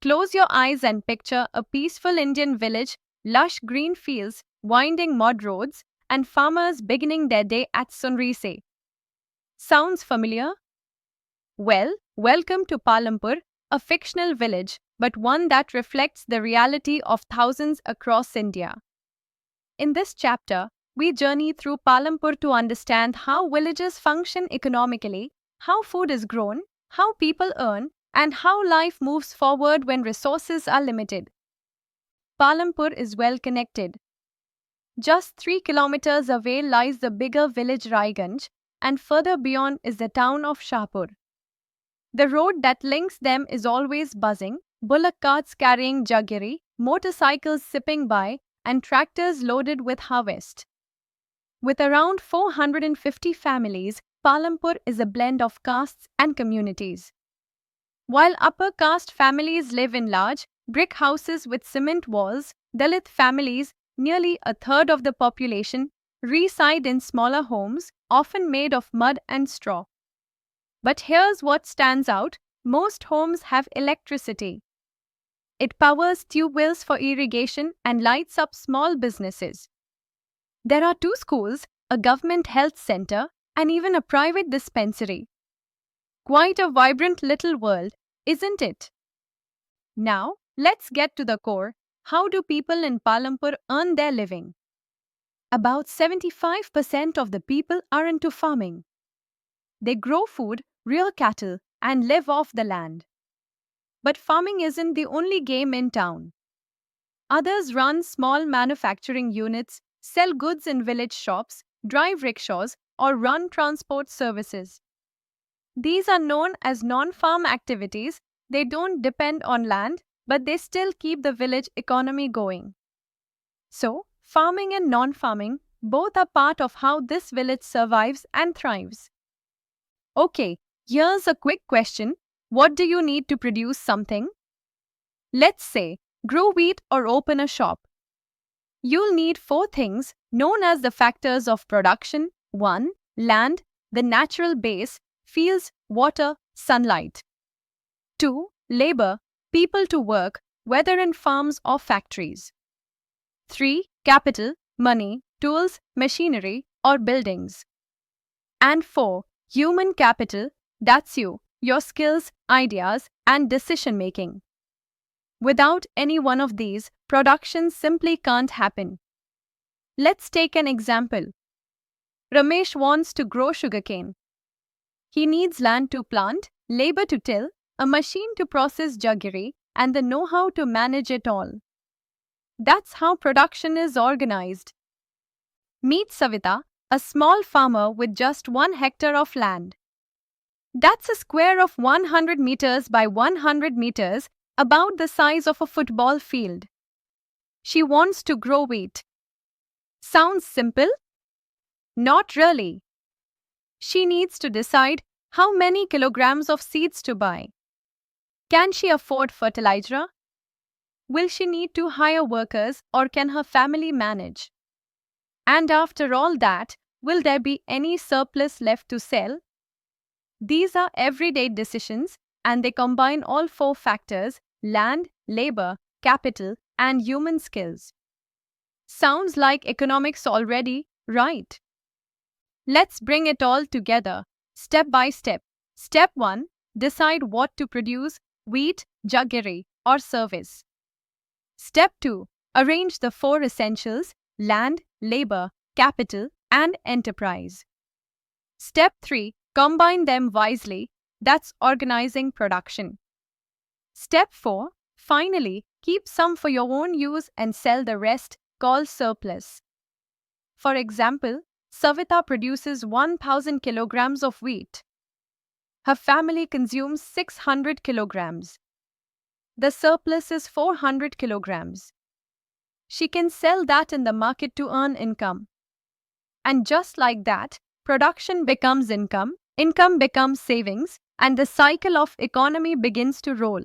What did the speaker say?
Close your eyes and picture a peaceful Indian village, lush green fields, winding mud roads, and farmers beginning their day at sunrise. Sounds familiar? Well, welcome to Palampur, a fictional village, but one that reflects the reality of thousands across India. In this chapter, we journey through Palampur to understand how villages function economically, how food is grown, how people earn, and how life moves forward when resources are limited. Palampur is well connected. Just 3 kilometers away lies the bigger village Raiganj, and further beyond is the town of Shahpur. The road that links them is always buzzing, bullock carts carrying jaggery, motorcycles zipping by, and tractors loaded with harvest. With around 450 families, Palampur is a blend of castes and communities. While upper caste families live in large, brick houses with cement walls, Dalit families, nearly a third of the population, reside in smaller homes, often made of mud and straw. But here's what stands out: most homes have electricity. It powers tube wells for irrigation and lights up small businesses. There are 2 schools, a government health center, and even a private dispensary. Quite a vibrant little world, isn't it? Now, let's get to the core. How do people in Palampur earn their living? About 75% of the people are into farming. They grow food, rear cattle, and live off the land. But farming isn't the only game in town. Others run small manufacturing units, sell goods in village shops, drive rickshaws, or run transport services. These are known as non-farm activities. They don't depend on land, but they still keep the village economy going. So, farming and non-farming, both are part of how this village survives and thrives. Okay, here's a quick question. What do you need to produce something? Let's say, grow wheat or open a shop. You'll need 4 things known as the factors of production. 1. Land, the natural base, fields, water, sunlight. 2. Labor, people to work, whether in farms or factories. 3. Capital, money, tools, machinery, or buildings. And 4. Human capital, that's you, your skills, ideas, and decision-making. Without any one of these, production simply can't happen. Let's take an example. Ramesh wants to grow sugarcane. He needs land to plant, labor to till, a machine to process jaggery, and the know-how to manage it all. That's how production is organized. Meet Savita, a small farmer with just 1 hectare of land. That's a square of 100 meters by 100 meters, about the size of a football field. She wants to grow wheat. Sounds simple? Not really. She needs to decide how many kilograms of seeds to buy. Can she afford fertilizer? Will she need to hire workers, or can her family manage? And after all that, will there be any surplus left to sell? These are everyday decisions, and they combine all 4 factors: land, labor, capital, and human skills. Sounds like economics already, right? Let's bring it all together, step by step. Step 1. Decide what to produce: wheat, jaggery, or service. Step 2. Arrange the 4 essentials: land, labor, capital, and enterprise. Step 3. Combine them wisely. That's organizing production. Step 4. Finally, keep some for your own use and sell the rest, called surplus. For example, Savita produces 1,000 kilograms of wheat. Her family consumes 600 kilograms. The surplus is 400 kilograms. She can sell that in the market to earn income. And just like that, production becomes income, income becomes savings, and the cycle of economy begins to roll.